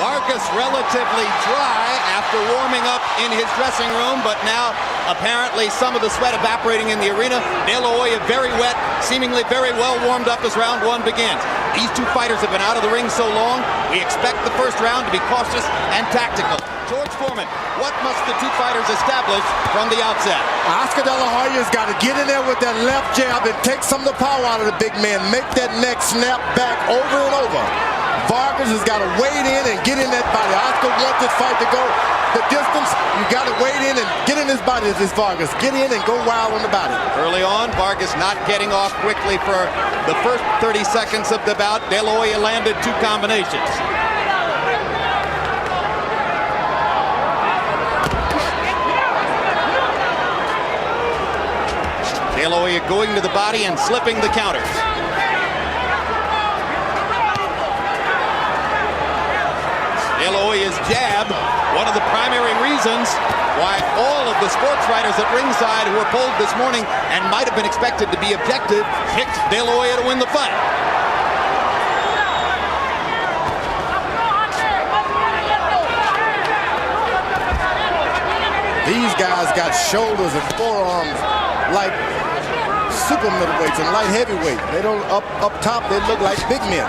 Vargas relatively dry after warming up in his dressing room, but now apparently some of the sweat evaporating in the arena. De La Hoya very wet, seemingly very well warmed up as round one begins. These two fighters have been out of the ring so long, we expect the first round to be cautious and tactical. George Foreman, what must the two fighters establish from the outset? Oscar De La Hoya's got to get in there with that left jab and take some of the power out of the big man. Make that neck snap back over and over. Vargas has got to wade in and get in that body. Oscar wants this fight to go the distance. You got to wade in and get in his body, this Vargas. Get in and go wild on the body. Early on, Vargas not getting off quickly for the first 30 seconds of the bout. De La Hoya landed two combinations. De La Hoya going to the body and slipping the counters. De La Hoya's jab, one of the primary reasons why all of the sports writers at ringside who were polled this morning and might have been expected to be objective picked De La Hoya to win the fight. These guys got shoulders and forearms like super middleweights and light heavyweight. They don't up top, they look like big men.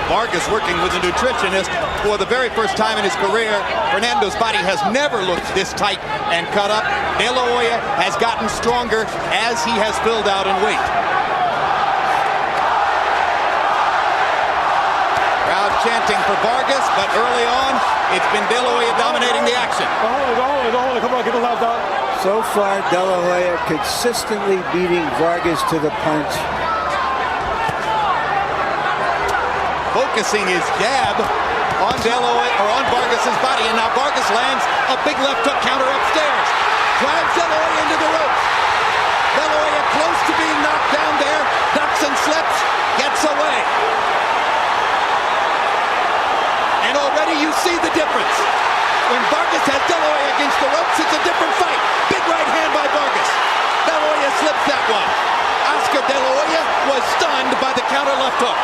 Vargas working with a nutritionist for the very first time in his career. Fernando's body has never looked this tight and cut up. De La Hoya has gotten stronger as he has filled out in weight. Crowd chanting for Vargas, but early on, it's been De La Hoya dominating the action. Come on, get the left out. So far, De La Hoya consistently beating Vargas to the punch. Focusing his jab on De La Hoya, or on Vargas's body, and now Vargas lands a big left hook counter upstairs. Drives De La Hoya into the ropes. De La Hoya close to being knocked down there, ducks and slips, gets away. And already you see the difference. When Vargas has De La Hoya against the ropes, it's a different fight. Big right hand by Vargas. De La Hoya slips that one. Oscar De La Hoya was stunned by the counter left hook.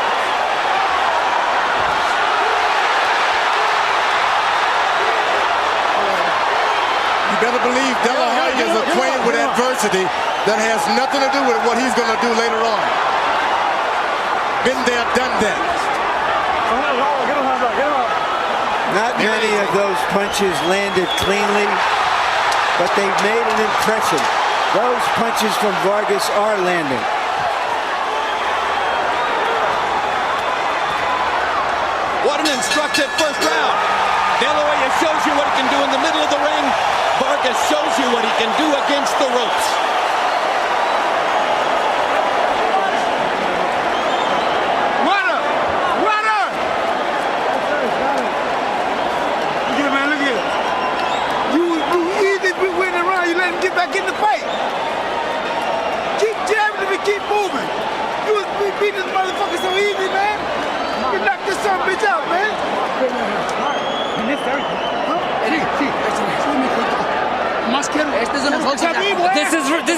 You better believe De La Hoya is acquainted with adversity that has nothing to do with what he's going to do later on. Been there, done that. Not many of those punches landed cleanly, but they've made an impression. Those punches from Vargas are landing. What an instructive first round. De La Hoya shows you what he can do in the middle of the ring. Vargas shows you what he can do against the ropes. Runner! Runner! Look at it, man, look at it. You easy be winning around, you let him get back in the fight. Keep jabbing him and keep moving. You was beating this motherfucker so easy, man. You knocked this son of a bitch out, man. This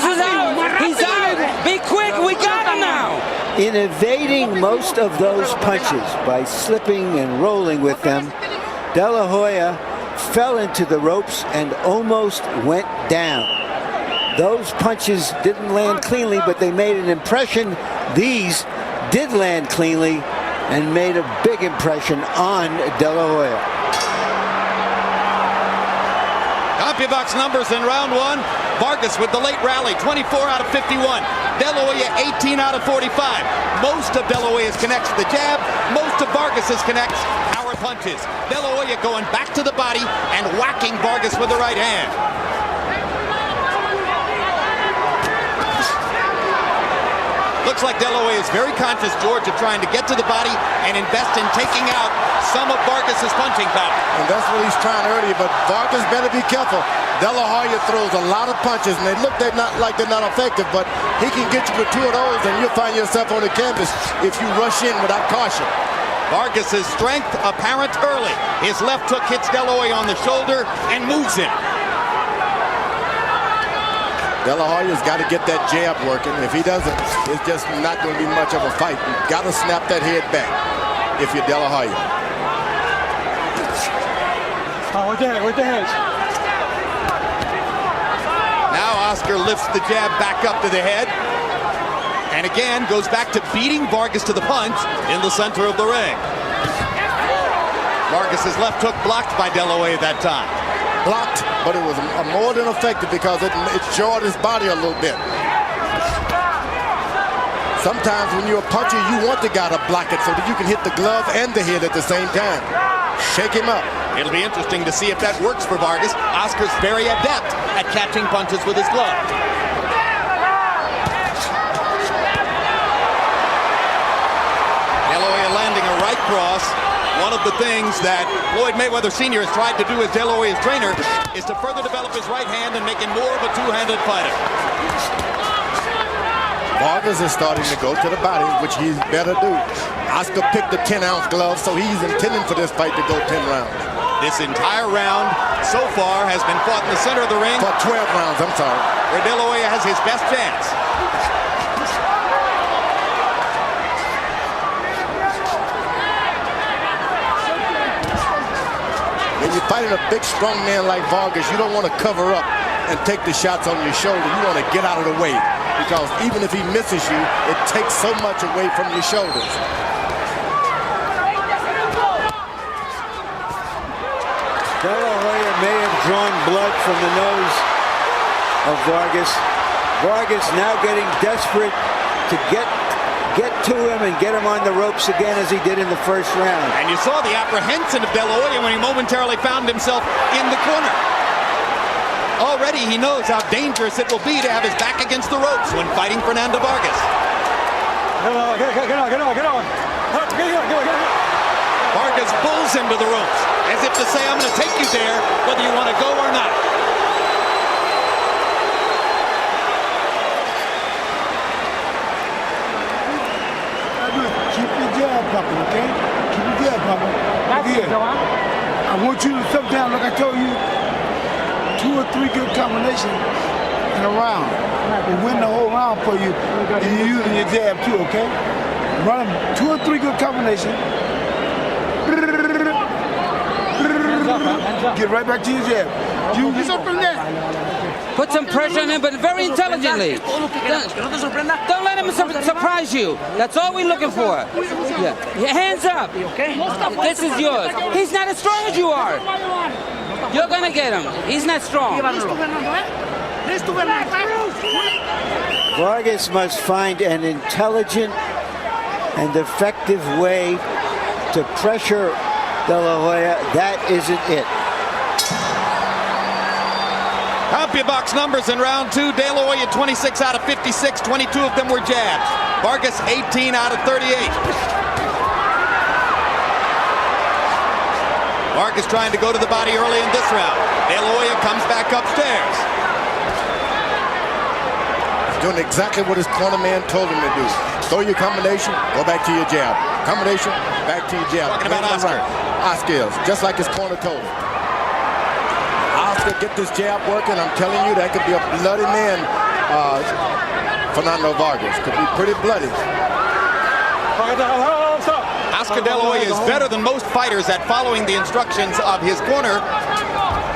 is out. He's out. Be quick. We got him now. In evading most of those punches by slipping and rolling with them, De La Hoya fell into the ropes and almost went down. Those punches didn't land cleanly, but they made an impression. These did land cleanly and made a big impression on De La Hoya. CompuBox numbers in round one. Vargas with the late rally, 24 out of 51. De La Hoya, 18 out of 45. Most of De La Hoya's connects the jab. Most of Vargas's connects power punches. De La Hoya going back to the body and whacking Vargas with the right hand. Looks like De La Hoya is very conscious, George, of trying to get to the body and invest in taking out some of Vargas's punching power. And that's what he's trying earlier, but Vargas better be careful. De La Hoya throws a lot of punches, and they're not effective, but he can get you with two of those, and you'll find yourself on the canvas if you rush in without caution. Vargas's strength apparent early. His left hook hits De La Hoya on the shoulder and moves him. De La Hoya's got to get that jab working. If he doesn't, it's just not going to be much of a fight. You've got to snap that head back if you're De La Hoya. With the hands. Now Oscar lifts the jab back up to the head. And again goes back to beating Vargas to the punch in the center of the ring. Vargas' left hook blocked by De La Hoya that time. Blocked, but it was more than effective because it jarred his body a little bit. Sometimes when you're a puncher, you want the guy to block it so that you can hit the glove and the head at the same time. Shake him up. It'll be interesting to see if that works for Vargas. Oscar's very adept at catching punches with his glove. De La Hoya landing a right cross. One of the things that Floyd Mayweather Sr. has tried to do as De La Hoya's trainer is to further develop his right hand and make him more of a two-handed fighter. Vargas is starting to go to the body, which he's better do. Oscar picked the 10-ounce glove, so he's intending for this fight to go 10 rounds. This entire round so far has been fought in the center of the ring. For 12 rounds, I'm sorry. Where De La Hoya has his best chance. When you're fighting a big, strong man like Vargas, you don't want to cover up and take the shots on your shoulder. You want to get out of the way, because even if he misses you, it takes so much away from your shoulders. De La Hoya may have drawn blood from the nose of Vargas. Vargas now getting desperate to get to him and get him on the ropes again as he did in the first round. And you saw the apprehension of De La Hoya when he momentarily found himself in the corner. Already he knows how dangerous it will be to have his back against the ropes when fighting Fernando Vargas. Get on. Vargas pulls him to the ropes, as if to say, I'm going to take you there, whether you want to go or not. Keep your jab popping, okay? Keep your jab popping. I want you to sometimes, like I told you, 2 or 3 good combinations in a round. We'll win the whole round for you, and you're using your jab too, okay? Run them 2 or 3 good combinations. Get right back to your jab. You get up from there. Put some pressure on him, but very intelligently. Don't let him surprise you. That's all we're looking for. Yeah. Hands up. This is yours. He's not as strong as you are. You're going to get him. He's not strong. Vargas must find an intelligent and effective way to pressure De La Hoya. That isn't it. CompuBox numbers in round 2. De La Hoya 26 out of 56. 22 of them were jabs. Vargas 18 out of 38. Vargas trying to go to the body early in this round. De La Hoya comes back upstairs. He's doing exactly what his corner man told him to do. Throw your combination, go back to your jab. Combination, back to your jab. Talking about Oscar. Oscar, just like his corner told him. Oscar, get this jab working. I'm telling you, that could be a bloody man. Fernando Vargas could be pretty bloody. Oscar De La Hoya is better than most fighters at following the instructions of his corner.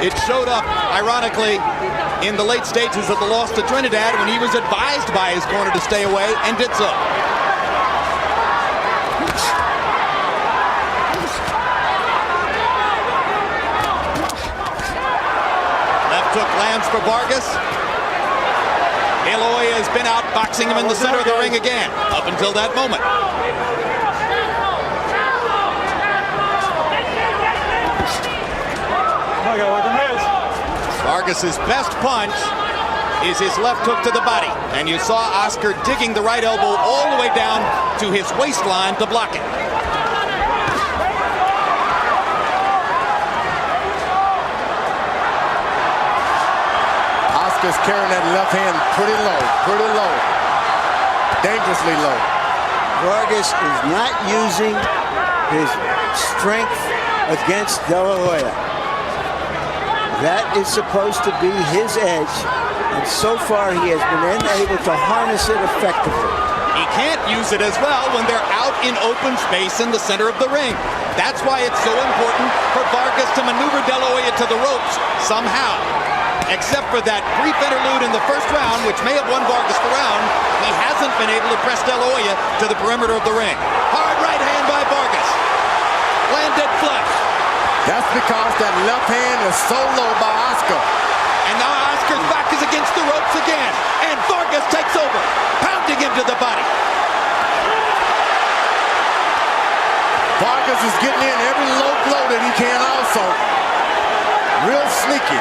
It showed up, ironically, in the late stages of the loss to Trinidad when he was advised by his corner to stay away and did so. Left hook lands for Vargas. De La Hoya has been outboxing him in the center of the ring again, up until that moment. Vargas's best punch is his left hook to the body, and you saw Oscar digging the right elbow all the way down to his waistline to block it. Oscar's carrying that left hand pretty low, dangerously low. Vargas is not using his strength against De La Hoya. That is supposed to be his edge, and so far he has been unable to harness it effectively. He can't use it as well when they're out in open space in the center of the ring. That's why it's so important for Vargas to maneuver De La Hoya to the ropes somehow. Except for that brief interlude in the first round, which may have won Vargas the round, he hasn't been able to press De La Hoya to the perimeter of the ring. Hard right hand by Vargas. Landed flush. That's because that left hand is so low by Oscar. And now Oscar's back is against the ropes again. And Vargas takes over, pounding him to the body. Vargas is getting in every low blow that he can also. Real sneaky.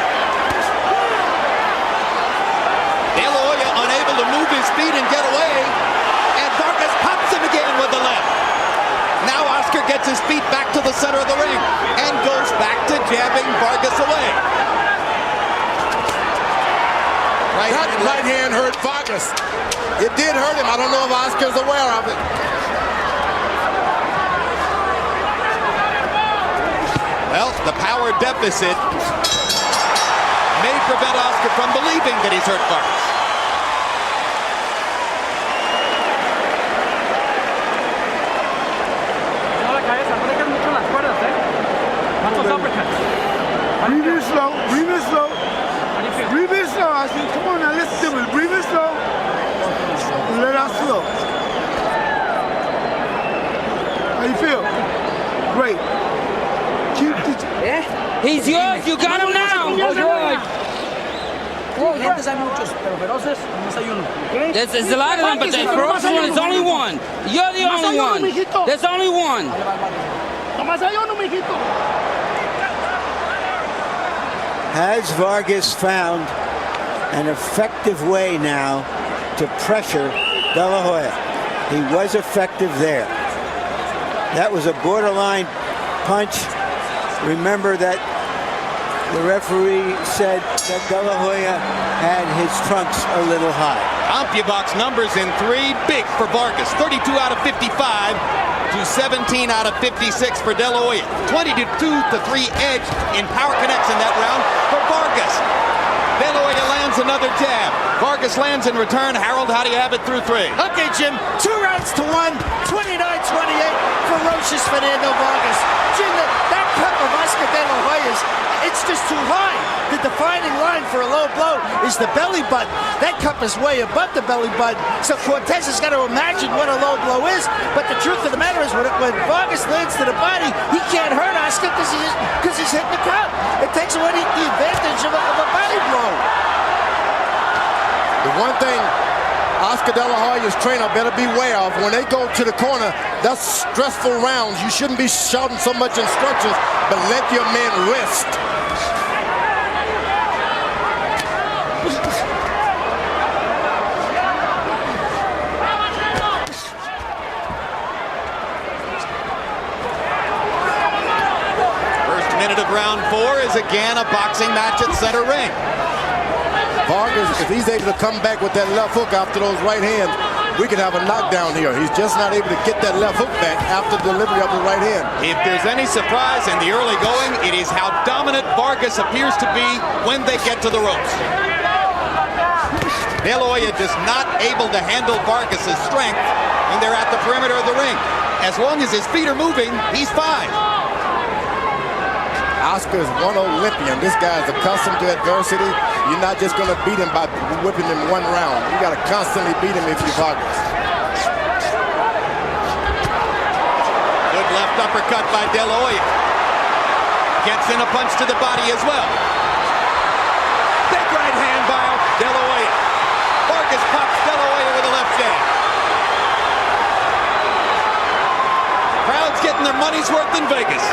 De La Hoya unable to move his feet and get away. And Vargas pops him again with the left. Now Oscar gets his feet back to the center of the ring and goes back to jabbing Vargas away. That right hand hurt Vargas. It did hurt him. I don't know if Oscar's aware of it. Well, the power deficit may prevent Oscar from believing that he's hurt Vargas. Breathe in slow, breathe in slow. Breathe in slow. I said, come on now, listen to me. Breathe in slow. And let out slow. How you feel? Great. Keep the... He's yours. You got him now. Gentes hay muchos, pero feroces nomás hay uno. There's a lot of them, but the ferocious one is only one. You're the only one. There's only one. Nomás hay uno, mijito. Has Vargas found an effective way now to pressure De La Hoya? He was effective there. That was a borderline punch. Remember that the referee said that De La Hoya had his trunks a little high. CompuBox numbers in 3, big for Vargas. 32 out of 55 to 17 out of 56 for De La Hoya. 22 to 3 edge in power connects in that round for Vargas. De La Hoya lands another jab. Vargas lands in return. Harold, how do you have it through 3? Okay, Jim, 2 rounds to 1, 29-28, ferocious Fernando Vargas. Jim, that cup of Oscar De La Hoya's, it's just too high. The defining line for a low blow is the belly button. That cup is way above the belly button, so Cortez has got to imagine what a low blow is, but the truth of the matter is when Vargas lands to the body, he can't hurt Oscar because he's hitting the cup. It takes away the advantage of a body blow. The one thing Oscar De La Hoya's trainer better beware of, when they go to the corner, that's stressful rounds. You shouldn't be shouting so much instructions, but let your man rest. First minute of round 4 is again a boxing match at center ring. Vargas, if he's able to come back with that left hook after those right hands, we could have a knockdown here. He's just not able to get that left hook back after delivery of the right hand. If there's any surprise in the early going, it is how dominant Vargas appears to be when they get to the ropes. De La Hoya just not able to handle Vargas' strength when they're at the perimeter of the ring. As long as his feet are moving, he's fine. Oscar is one Olympian. This guy is accustomed to adversity. You're not just going to beat him by whipping him one round. You got to constantly beat him if you're Vargas. Good left uppercut by De La Hoya. Gets in a punch to the body as well. Big right hand by De La Hoya. Vargas pops De La Hoya with a left jab. Crowd's getting their money's worth in Vegas.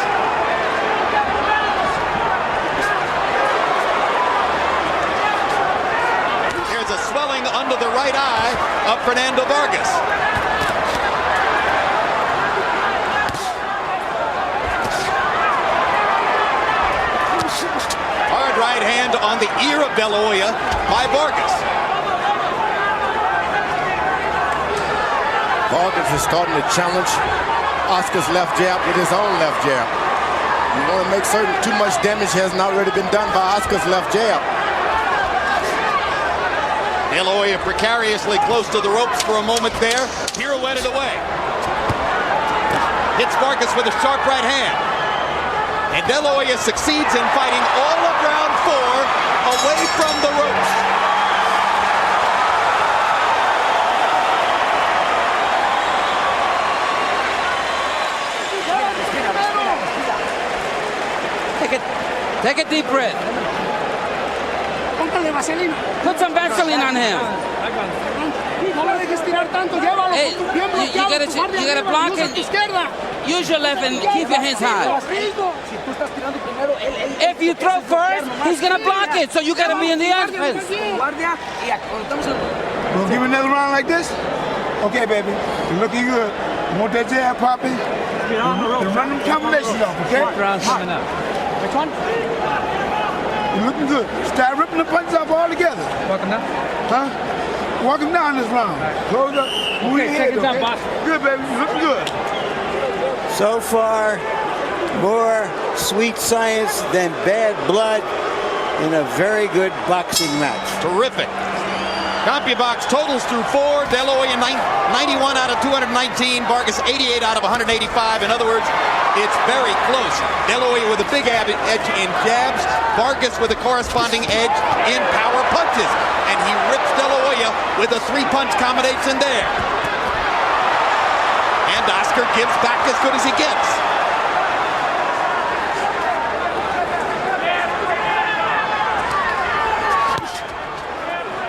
There's a swelling under the right eye of Fernando Vargas. Hard right hand on the ear of De La Hoya by Vargas. Vargas is starting to challenge Oscar's left jab with his own left jab. You want to make certain too much damage has not already been done by Oscar's left jab. De La Hoya precariously close to the ropes for a moment there. Pirouetted away. Hits Vargas with a sharp right hand. And De La Hoya succeeds in fighting all of round 4 away from the ropes. Take a deep breath. Póntale vaselina. Put some Vaseline on him. No le dejes tirar tanto, llévalo Hey, con tu pie bloqueado, tu guardia you gotta arriba, block usa it. tu izquierda. Use your left and keep your hands high. Si tú estás tirando primero, él If you throw first, he's gonna block it, so you gotta be in the offense. guardia y cuando estamos en Gonna give me another round like this? Okay, baby. You're looking good. You want that jab popping? Then run them combinations off, okay? round coming up. Which one? You're looking good. Start ripping the punches off all together. Welcome now. Huh? Walk him down this round. Close up. Move your head, second time, okay? boss. Good, baby. You're looking good. So far, more sweet science than bad blood in a very good boxing match. Terrific. CompuBox totals through 4. De La Hoya 91 out of 219. Vargas 88 out of 185. In other words, it's very close. De La Hoya with a big edge in jabs. Vargas with a corresponding edge in power punches. And he rips De La Hoya with a 3-punch combination there. And Oscar gives back as good as he gets.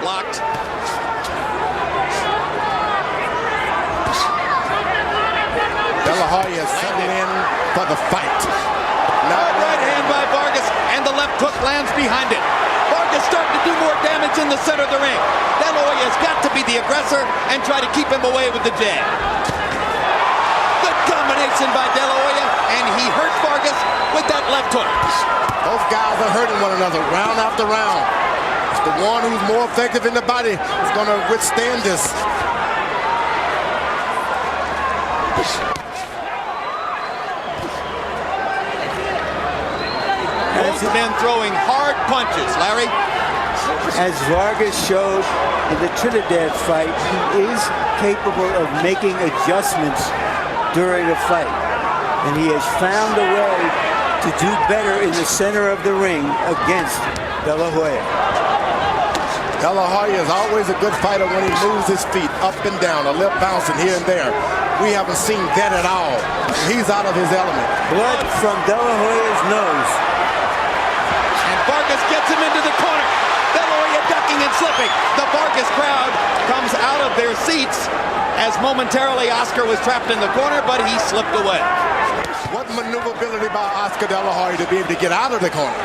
Blocked. De La Hoya settling in for the fight. Now, Right hand by Vargas, and the left hook lands behind it. Vargas starting to do more damage in the center of the ring. De La Hoya has got to be the aggressor and try to keep him away with the jab. Good combination by De La Hoya, and he hurt Vargas with that left hook. both guys are hurting one another round after round. It's the one who's more effective in the body is going to withstand this. Both men throwing hard punches, Larry. As Vargas showed in the Trinidad fight, he is capable of making adjustments during a fight. And he has found a way to do better in the center of the ring against De La Hoya. De La Hoya is always a good fighter when he moves his feet up and down, a little bouncing here and there. We haven't seen that at all. He's out of his element. Blood from De La Hoya's nose. And Vargas gets him into the corner. De La Hoya ducking and slipping. The Vargas crowd comes out of their seats as momentarily Oscar was trapped in the corner, but he slipped away. What maneuverability by Oscar De La Hoya to be able to get out of the corner.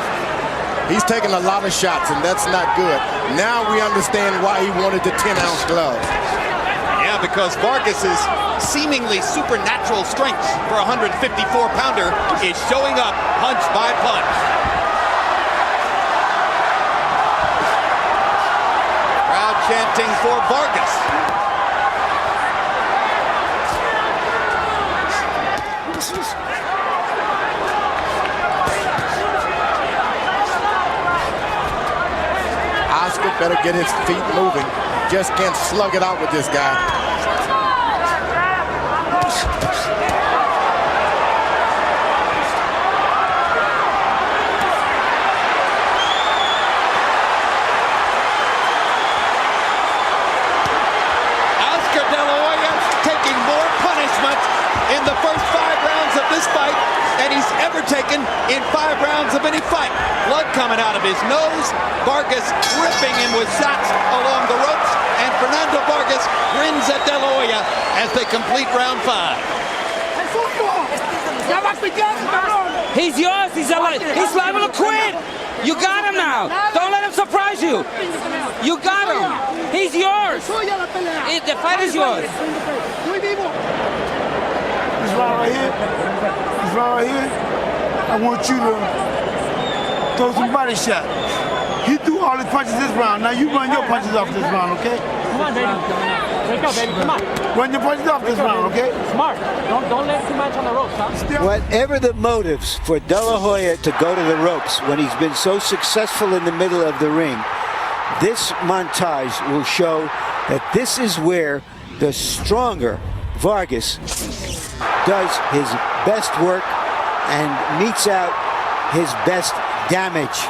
He's taking a lot of shots, and that's not good. Now we understand why he wanted the 10-ounce glove. Yeah, because Vargas's seemingly supernatural strength for a 154-pounder is showing up punch by punch. Crowd chanting for Vargas. Oscar better get his feet moving. Just can't slug it out with this guy. Oscar De La Hoya taking more punishment in the first 5 rounds of this fight than he's ever taken in 5 rounds of any fight. Blood coming out of his nose, Vargas ripping him with shots along the ropes, and Fernando Vargas grins at De La Hoya as they complete round 5. He's yours. He's liable to quit. You got him now. Don't let him surprise you. You got him. He's yours. The fight is yours. This round right here, I want you to throw some body shot. He threw all his punches this round. Now you run your punches off this round, okay? Come on, baby. Wake up, baby. Come on. Run your punches off this round, okay? Smart. Don't let too much on the ropes, huh? Whatever the motives for De La Hoya to go to the ropes when he's been so successful in the middle of the ring, This montage will show that this is where the stronger Vargas does his best work and meets out his best damage.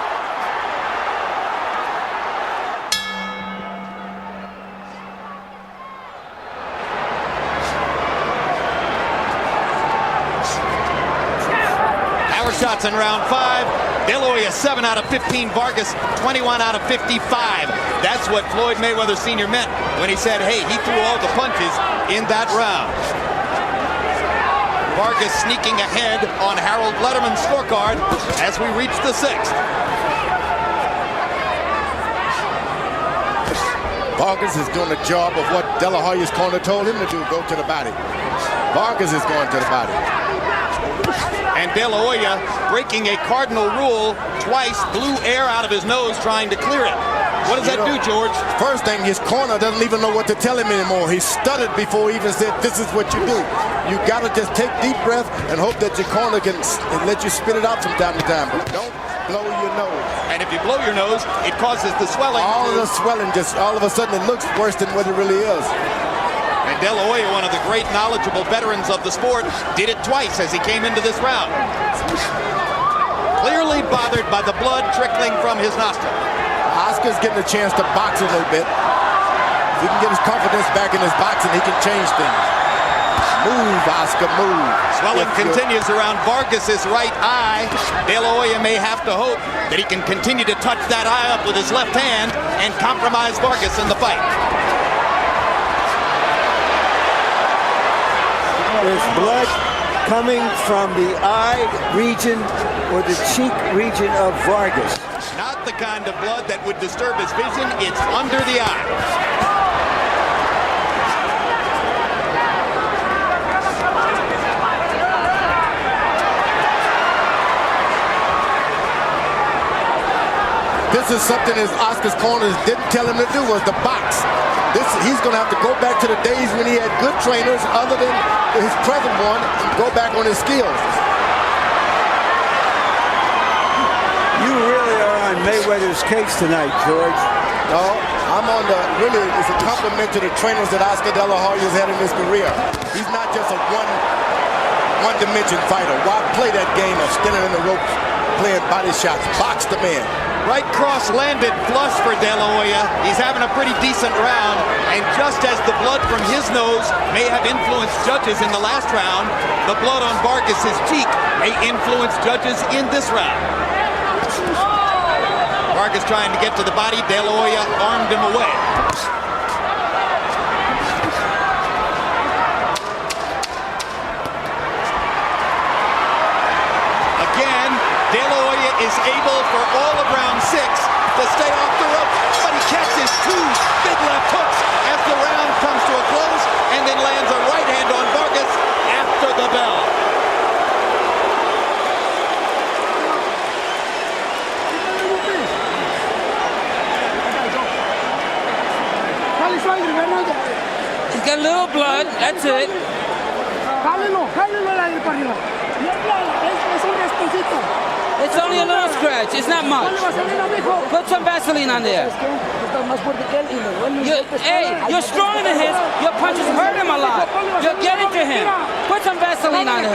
Power shots in round 5. De La Hoya 7 out of 15. Vargas 21 out of 55. That's what Floyd Mayweather Sr. meant when he said, hey, he threw all the punches in that round. Vargas sneaking ahead on Harold Letterman's scorecard as we reach the 6th. Vargas is doing the job of what De La Hoya's corner told him to do, go to the body. Vargas is going to the body. And De La Hoya, breaking a cardinal rule twice, blew air out of his nose trying to clear it. What does that do, George? First thing, his corner doesn't even know what to tell him anymore. He stuttered before he even said, this is what you do. You got to just take deep breath and hope that your corner can let you spit it out from time to time. But don't blow your nose. And if you blow your nose, it causes the swelling. All of the swelling, just all of a sudden it looks worse than what it really is. And De La Hoya, one of the great knowledgeable veterans of the sport, did it twice as he came into this round. Clearly bothered by the blood trickling from his nostril. Oscar's getting a chance to box a little bit. If he can get his confidence back in his boxing, he can change things. Move, Oscar, move. Swelling continues around Vargas's right eye. De La Hoya may have to hope that he can continue to touch that eye up with his left hand and compromise Vargas in the fight. There's blood coming from the eye region or the cheek region of Vargas. Not the kind of blood that would disturb his vision. It's under the eye. This is something that Oscar's corners didn't tell him to do, was the box. He's going to have to go back to the days when he had good trainers other than his present one and go back on his skills. You really are on Mayweather's case tonight, George. No, I'm on really, it's a compliment to the trainers that Oscar De La Hoya's had in his career. He's not just a one-dimension fighter. Why play that game of standing in the ropes, playing body shots, box the man? Right cross landed flush for De La Hoya. He's having a pretty decent round, and just as the blood from his nose may have influenced judges in the last round, the blood on Vargas's cheek may influence judges in this round. Vargas trying to get to the body. De La Hoya armed him away. Again, De La Hoya is able for all of round 6 to stay off the rope, but he catches 2 big left hooks as the round comes to a close and then lands a right hand on Vargas after the bell. He's got a little blood, that's it. It's only a little scratch, it's not much. Put some Vaseline on there. You're stronger than his. Your punches hurt him a lot. You're getting to him. Put some Vaseline on him.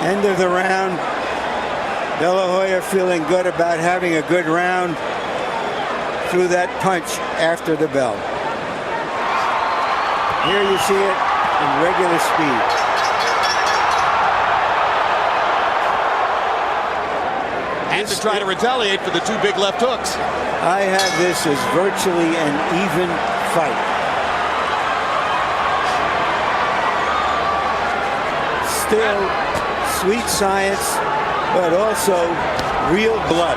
End of the round. De La Hoya feeling good about having a good round through that punch after the bell. Here you see it in regular speed. And to try to retaliate for the 2 big left hooks. I have this as virtually an even fight. Still sweet science, but also real blood.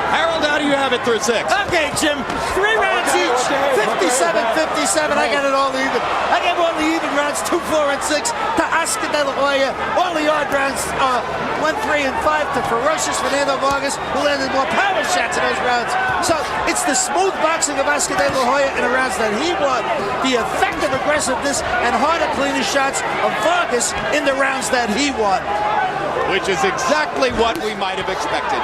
Harold, how do you have it through 6? Okay, Jim. 3 rounds each. 57-57. I got it all even. I gave all the even rounds 2, 4, and 6 to Oscar De La Hoya. All the odd rounds 1, 3, and 5 to ferocious Fernando Vargas, who landed more power shots in those rounds. So it's the smooth boxing of Oscar De La Hoya in the rounds that he won. The effective aggressiveness and harder, cleaner shots of Vargas in the rounds that he won. Which is exactly what we might have expected.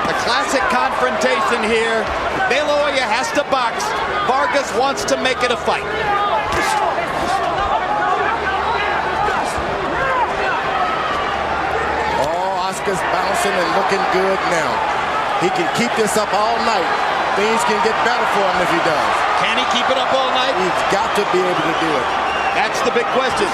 A classic confrontation here. De La Hoya has to box. Vargas wants to make it a fight. Oh, Oscar's bouncing and looking good now. He can keep this up all night. Things can get better for him if he does. Can he keep it up all night? He's got to be able to do it. That's the big question.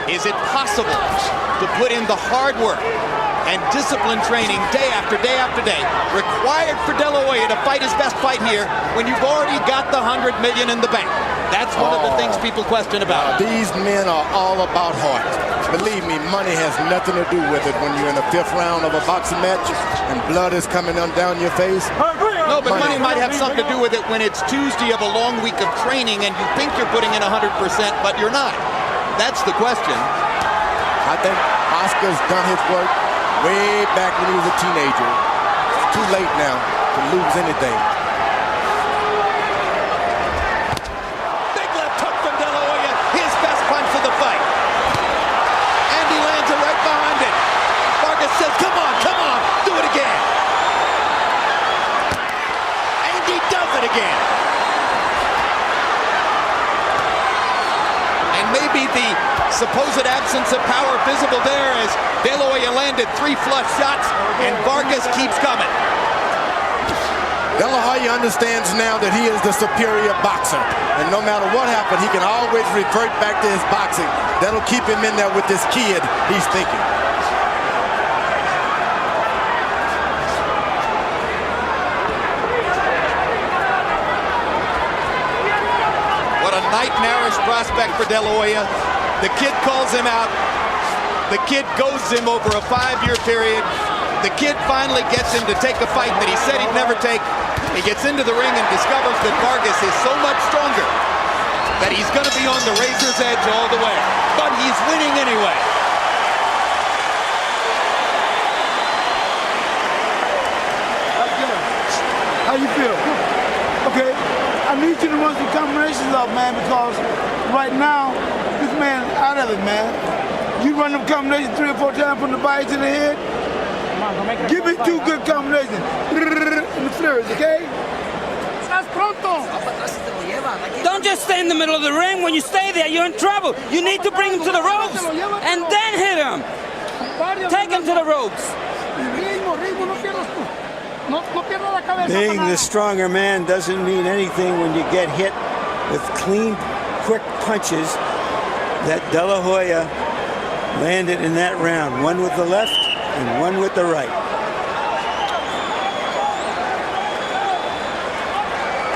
Is it possible to put in the hard work and discipline training day after day after day required for De La Hoya to fight his best fight here when you've already got the $100 million in the bank? That's one of the things people question about. These men are all about heart. Believe me, money has nothing to do with it when you're in the 5th round of a boxing match and blood is coming down your face. No, but money might have something to do with it when it's Tuesday of a long week of training and you think you're putting in 100%, but you're not. That's the question. I think Oscar's done his work way back when he was a teenager. It's too late now to lose anything. Big left hook from De La Hoya, his best punch of the fight. And he lands it right behind it. Vargas says, come on, do it again. And he does it again. And maybe the supposed absence of power visible there as De La Hoya landed 3 flush shots and Vargas keeps coming. De La Hoya understands now that he is the superior boxer. And no matter what happened, he can always revert back to his boxing. That'll keep him in there with this kid, he's thinking. What a nightmarish prospect for De La Hoya. The kid calls him out. The kid goads him over a 5-year period. The kid finally gets him to take a fight that he said he'd never take. He gets into the ring and discovers that Vargas is so much stronger that he's going to be on the razor's edge all the way. But he's winning anyway. How you feel? Okay, I need you to run some combinations up, man, because right now, this man out of it, man. You run them combinations 3 or 4 times from the body to the head. Give me 2 good combinations in the flurries, okay? Don't just stay in the middle of the ring. When you stay there, you're in trouble. You need to bring him to the ropes and then hit him. Take him to the ropes. Being the stronger man doesn't mean anything when you get hit with clean, quick punches that De La Hoya landed in that round. One with the left and one with the right.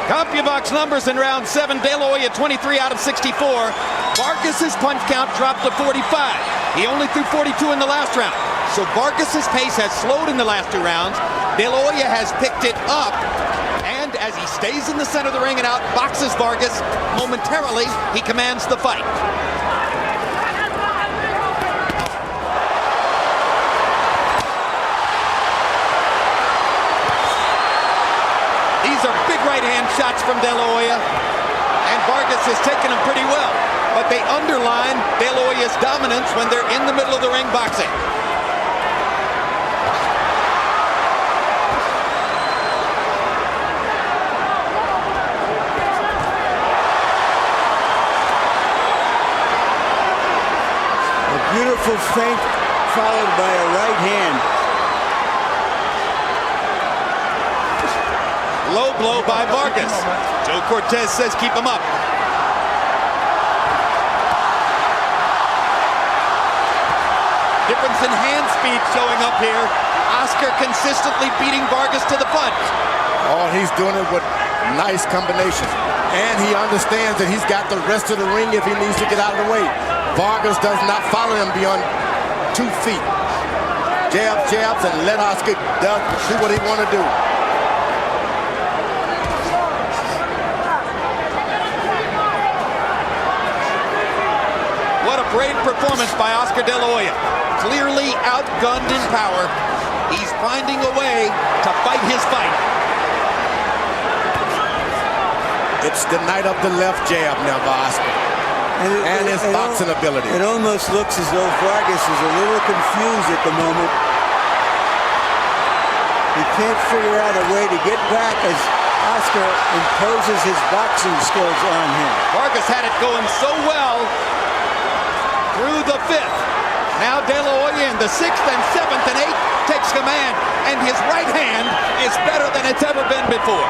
CompuBox numbers in round 7. De La Hoya 23 out of 64. Vargas's punch count dropped to 45. He only threw 42 in the last round. So Vargas's pace has slowed in the last 2 rounds. De La Hoya has picked it up. And as he stays in the center of the ring and outboxes Vargas, momentarily he commands the fight. These are big right-hand shots from De La Hoya, and Vargas has taken them pretty well. But they underline De La Hoya's dominance when they're in the middle of the ring boxing. A beautiful feint followed by a right hand. Low blow by Vargas. Joe Cortez says keep him up. Difference in hand speed showing up here. Oscar consistently beating Vargas to the punch. Oh, he's doing it with nice combinations. And he understands that he's got the rest of the ring if he needs to get out of the way. Vargas does not follow him beyond 2 feet. Jabs, and let Oscar do what he want to do. What a brave performance by Oscar De La Hoya. Clearly outgunned in power. He's finding a way to fight his fight. It It's the night of the left jab now for Oscar. And his boxing ability. It almost looks as though Vargas is a little confused at the moment. He can't figure out a way to get back as Oscar imposes his boxing skills on him. Vargas had it going so well through the 5th. Now De La Hoya in the 6th and 7th and 8th takes command, and his right hand is better than it's ever been before.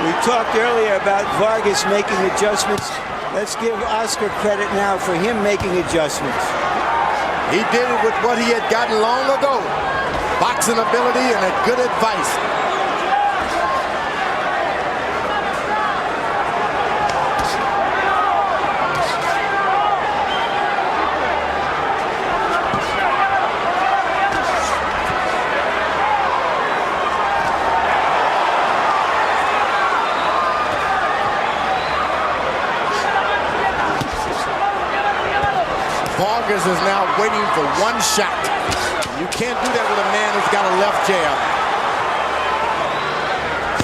We talked earlier about Vargas making adjustments. Let's give Oscar credit now for him making adjustments. He did it with what he had gotten long ago. Boxing ability and a good advice. Vargas is now waiting for one shot. You can't do that with a man who's got a left jab.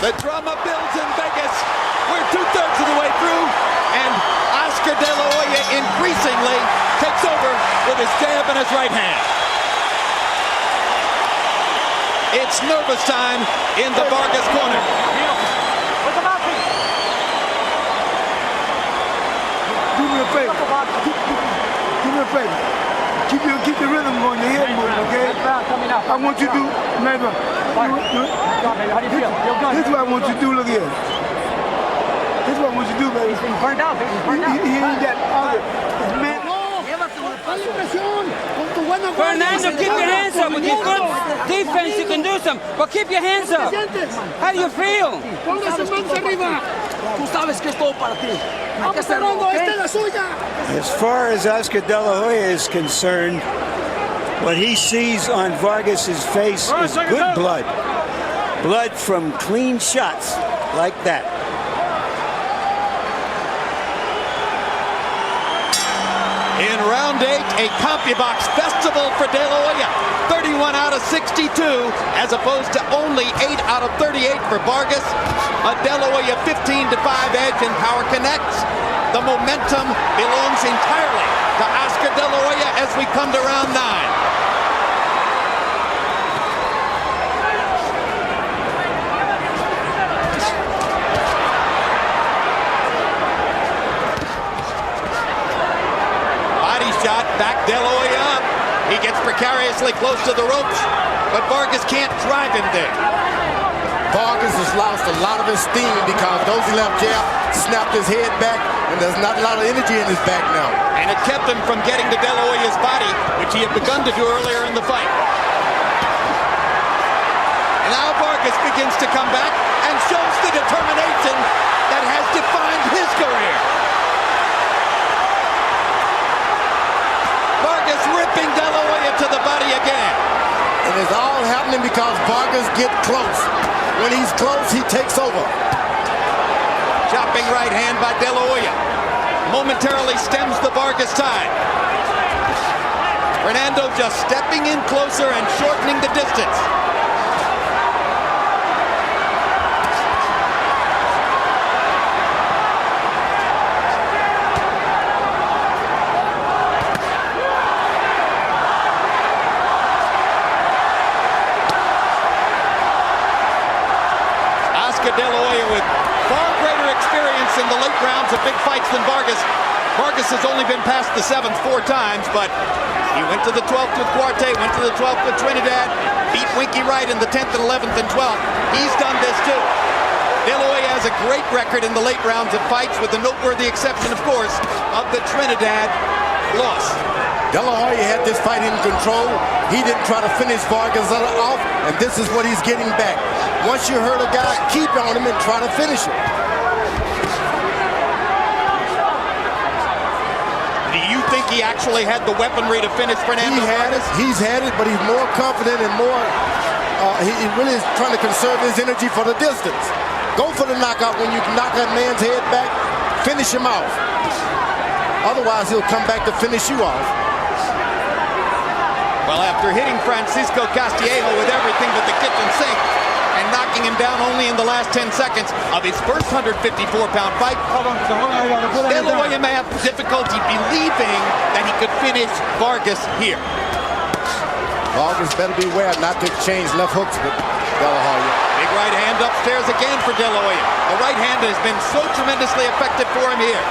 The drama builds in Vegas. We're 2/3 of the way through, and Oscar De La Hoya increasingly takes over with his jab and his right hand. It's nervous time in the Vargas corner. Do me a favor. Do me a favor. Keep the rhythm going, your head moving, okay? I want you to do, maybe. How do you feel? Feel good? This is what I want you to do, look here. This is what I want you to do, baby. He's burned out, baby. He's burned out. He ain't got other. Man, Fernando, keep your hands up. With your good defense, you can do some. But keep your hands up. How do you feel? Tú sabes que es todo para ti. Hay que hacerlo, ¿ok? As far as Oscar De La Hoya is concerned, what he sees on Vargas's face is good blood. Blood from clean shots like that. In round 8, a CompuBox festival for De La Hoya. 31 out of 62, as opposed to only 8 out of 38 for Vargas. A De La Hoya 15-5 edge in Power Connects. The momentum belongs entirely to Oscar De La Hoya as we come to round 9. Shot, back De La Hoya up. He gets precariously close to the ropes, but Vargas can't drive him there. Vargas has lost a lot of his steam because those left jabs snapped his head back, and there's not a lot of energy in his back now. And it kept him from getting to De La Hoya's body, which he had begun to do earlier in the fight. And now Vargas begins to come back and shows the determination that has defined his career. Vargas ripping De La Hoya to the body again. And it's all happening because Vargas get close. When he's close, he takes over. Chopping right hand by De La Hoya. Momentarily stems the Vargas tide. Fernando just stepping in closer and shortening the distance. De La Hoya with far greater experience in the late rounds of big fights than Vargas. Vargas has only been past the 7th 4 times, but he went to the 12th with Cuarte, went to the 12th with Trinidad, beat Winky Wright in the 10th and 11th and 12th. He's done this too. De La Hoya has a great record in the late rounds of fights, with the noteworthy exception, of course, of the Trinidad loss. De La Hoya had this fight in control. He didn't try to finish Vargas off, and this is what he's getting back. Once you hurt a guy, keep on him and try to finish him. Do you think he actually had the weaponry to finish Fernando? He's had it, but he's more confident and more, he really is trying to conserve his energy for the distance. Go for the knockout when you knock that man's head back, finish him off. Otherwise, he'll come back to finish you off. Well, after hitting Francisco Castillejo with everything but the kitchen sink and knocking taking him down only in the last 10 seconds of his first 154-pound fight. De La Hoya may have difficulty believing that he could finish Vargas here. Vargas better beware not to exchange left hooks with De La Hoya. Big right hand upstairs again for De La Hoya. The right hand has been so tremendously effective for him here.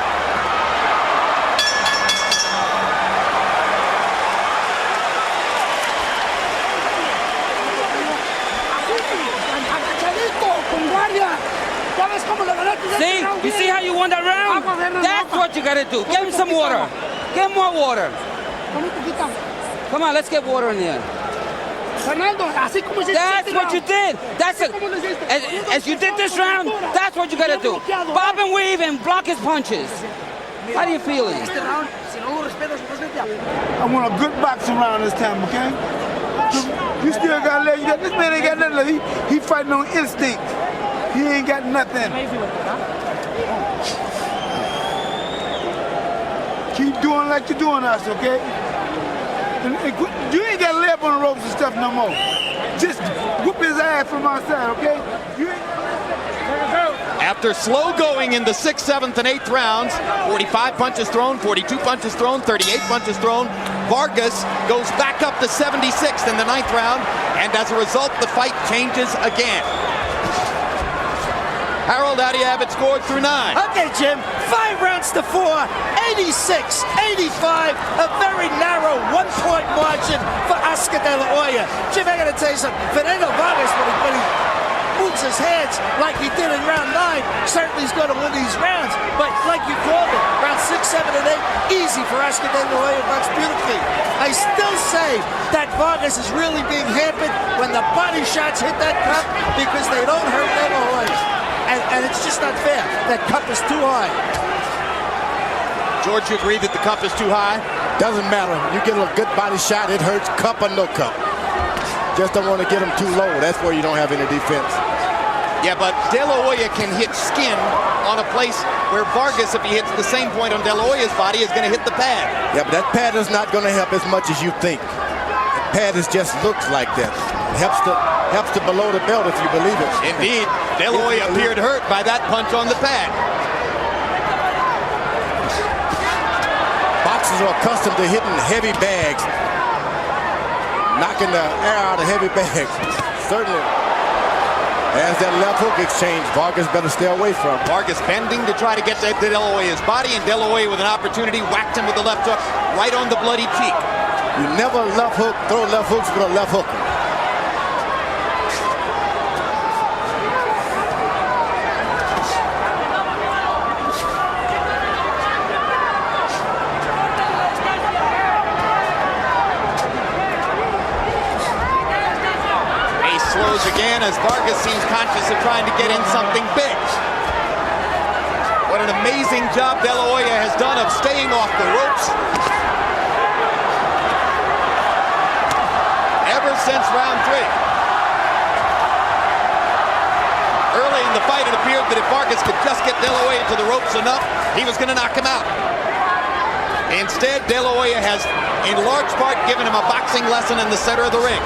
See? You see how you won that round? That's what you gotta do. Give him some water. Give him more water. Come on, let's get water in here. Fernando, así como se That's what you did. That's it. As you did this round, that's what you gotta do. Bob and weave and block his punches. How do you feel? I want a good boxing round this time, okay? You still gotta let you get this man ain't got nothing. He fighting on instinct. He ain't got nothing. Keep doing like you're doing us, okay? And you ain't got to lay up on the ropes and stuff no more. Just whoop his ass from outside, okay? After slow going in the 6th, 7th, and 8th rounds, 45 punches thrown, 42 punches thrown, 38 punches thrown, Vargas goes back up to 76th in the 9th round, and as a result, the fight changes again. Harold, how do you have it scored through 9? Okay, Jim, 5 rounds to 4, 86, 85, a very narrow 1-point margin for Oscar De La Hoya. Jim, I gotta tell you something, Fernando Vargas, when he moves his hands like he did in round 9, certainly he's gonna win these rounds, but like you called it, round 6, 7, and 8, easy for Oscar De La Hoya, runs beautifully. I still say that Vargas is really being hampered when the body shots hit that cup because they don't hurt De La Hoya. And it's just not fair. That cup is too high. George, you agree that the cup is too high? Doesn't matter. You get a good body shot, it hurts, cup or no cup. Just don't want to get him too low. That's where you don't have any defense. Yeah, but De La Hoya can hit skin on a place where Vargas, if he hits the same point on De La Hoya's body, is going to hit the pad. Yeah, but that pad is not going to help as much as you think. The pad just looks like that. It helps to below the belt if you believe it. Indeed, De La Hoya appeared hurt by that punch on the pad. Boxers are accustomed to hitting heavy bags, knocking the air out of heavy bags. Certainly. As that left hook exchange, Vargas better stay away from. Vargas bending to try to get to De La Hoya's body, and De La Hoya with an opportunity whacked him with the left hook right on the bloody cheek. You never left hook, throw left hooks with a left hooker. Slows again as Vargas seems conscious of trying to get in something big. What an amazing job De La Hoya has done of staying off the ropes. Ever since round 3. Early in the fight, it appeared that if Vargas could just get De La Hoya to the ropes enough, he was going to knock him out. Instead, De La Hoya has, in large part, given him a boxing lesson in the center of the ring.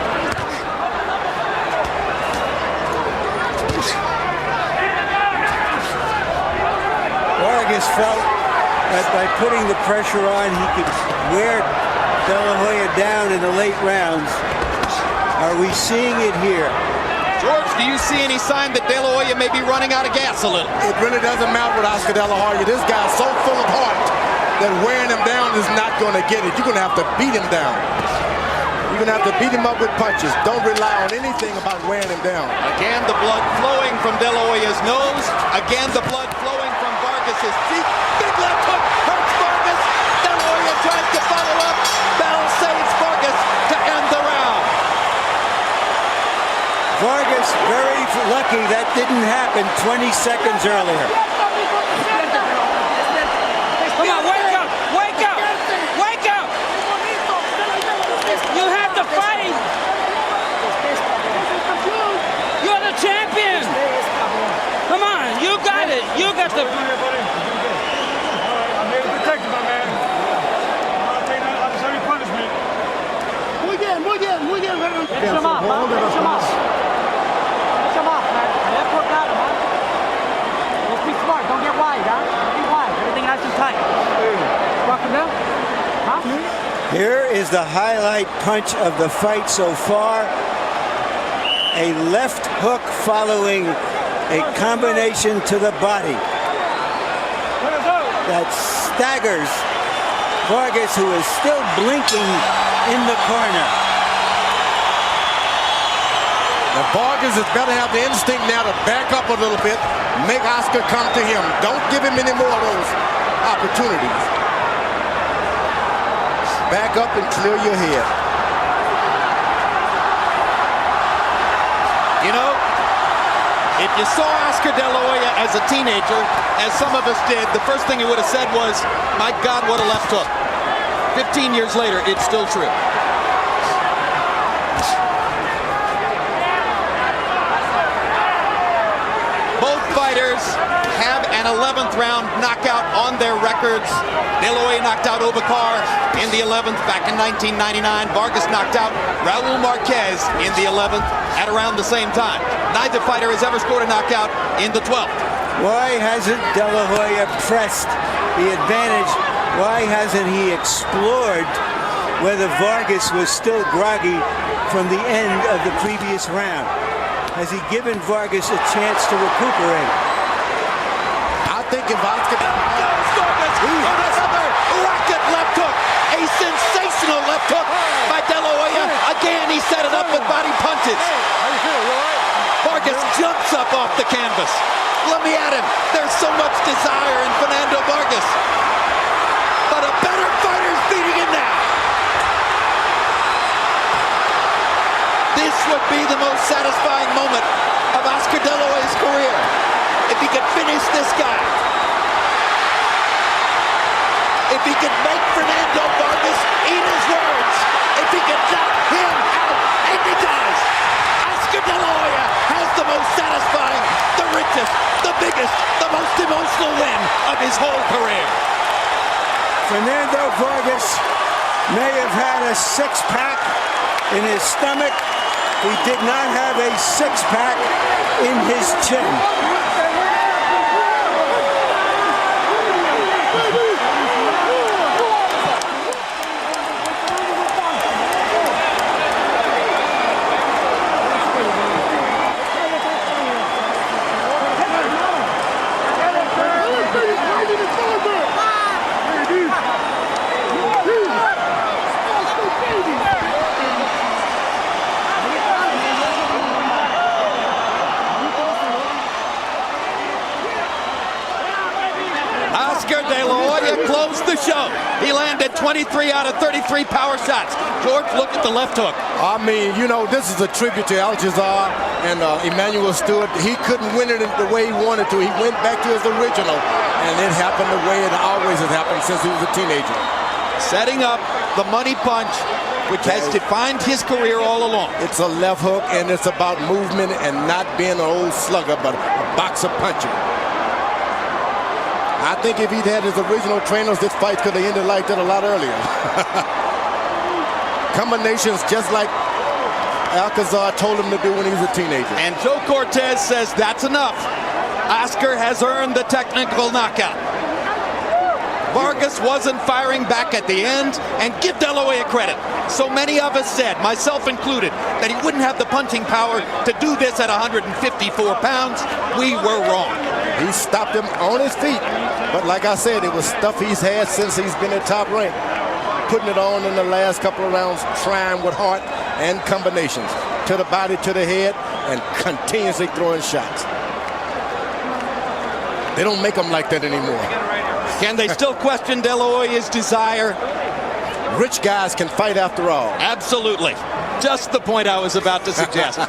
Vargas felt that by putting the pressure on, he could wear De La Hoya down in the late rounds. Are we seeing it here? George, do you see any sign that De La Hoya may be running out of gas a little? It really doesn't matter with Oscar De La Hoya. This guy's so full of heart that wearing him down is not going to get it. You're going to have to beat him down. You're going to have to beat him up with punches. Don't rely on anything about wearing him down. Again, the blood flowing from De La Hoya's nose. Again, the blood flowing from Vargas's cheek. Big left hook hurts Vargas. De La Hoya tries to follow up. Bell saves Vargas to end the round. Vargas very lucky that didn't happen 20 seconds earlier. Come on, wake up! Wake up! Wake up! You have to fight! You're the champion! Come on, you got it! You got the... I made a protector, my man. I'll take that unnecessary punishment. Muy bien, Fernando. Finish him off, man. Finish him off, man. Here is the highlight punch of the fight so far. A left hook following a combination to the body that staggers Vargas, who is still blinking in the corner. Now Vargas has got to have the instinct now to back up a little bit, make Oscar come to him. Don't give him any more of those opportunities. Back up and clear your head. You know, if you saw Oscar De La Hoya as a teenager, as some of us did, the first thing you would have said was, my God, what a left hook. 15 years later, it's still true. Both fighters have an 11th round knockout on their records. De La Hoya knocked out Obacar in the 11th back in 1999. Vargas knocked out Raul Marquez in the 11th at around the same time. Neither fighter has ever scored a knockout in the 12th. Why hasn't De La Hoya pressed the advantage? Why hasn't he explored whether Vargas was still groggy from the end of the previous round? Has he given Vargas a chance to recuperate? I think if Oscar... Vargas! Another rocket left hook! A sensational left hook by De La Hoya. Again, he set it up with body punches. Vargas jumps up off the canvas. Let me at him. There's so much desire in Fernando Vargas. But a better fighter's beating him now. This would be the most satisfying moment of Oscar De La Hoya's career. If he could finish this guy. If he could make Fernando Vargas eat his words. If he could knock him out. And he does. Oscar De La Hoya has the most satisfying, the richest, the biggest, the most emotional win of his whole career. Fernando Vargas may have had a six-pack in his stomach. He did not have a six-pack in his chin. Oscar De La Hoya closed the show. He landed 23 out of 33 power shots. George, look at the left hook. I mean, you know, this is a tribute to Alcazar and Emmanuel Stewart. He couldn't win it the way he wanted to. He went back to his original, and it happened the way it always has happened since he was a teenager. Setting up the money punch, which has defined his career all along. It's a left hook, and it's about movement and not being an old slugger, but a boxer puncher. I think if he'd had his original trainers, this fight could have ended like that a lot earlier. Combinations just like Alcazar told him to do when he was a teenager. And Joe Cortez says that's enough. Oscar has earned the technical knockout. Vargas wasn't firing back at the end, and give De La Hoya credit. So many of us said, myself included, that he wouldn't have the punching power to do this at 154 pounds. We were wrong. He stopped him on his feet. But like I said, it was stuff he's had since he's been at top rank. Putting it on in the last couple of rounds, trying with heart and combinations. To the body, to the head, and continuously throwing shots. They don't make them like that anymore. Can they still question De La Hoya's desire? Rich guys can fight after all. Absolutely. Just the point I was about to suggest.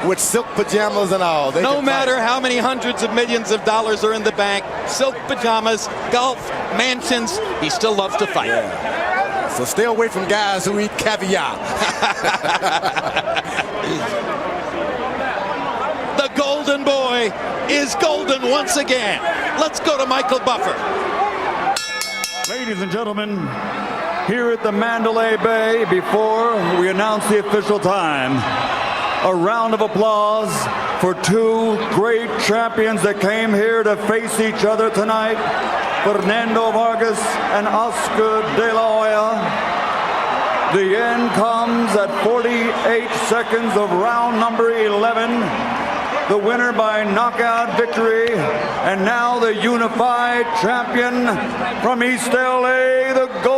With silk pajamas and all. No matter how many hundreds of millions of dollars are in the bank, silk pajamas, golf, mansions, he still loves to fight. Yeah. So stay away from guys who eat caviar. The golden boy is golden once again. Let's go to Michael Buffer. Ladies and gentlemen, here at the Mandalay Bay, before we announce the official time, a round of applause for two great champions that came here to face each other tonight, Fernando Vargas and Oscar De La Hoya. The end comes at 48 seconds of round number 11. The winner by knockout victory, and now the unified champion from East LA, the Gold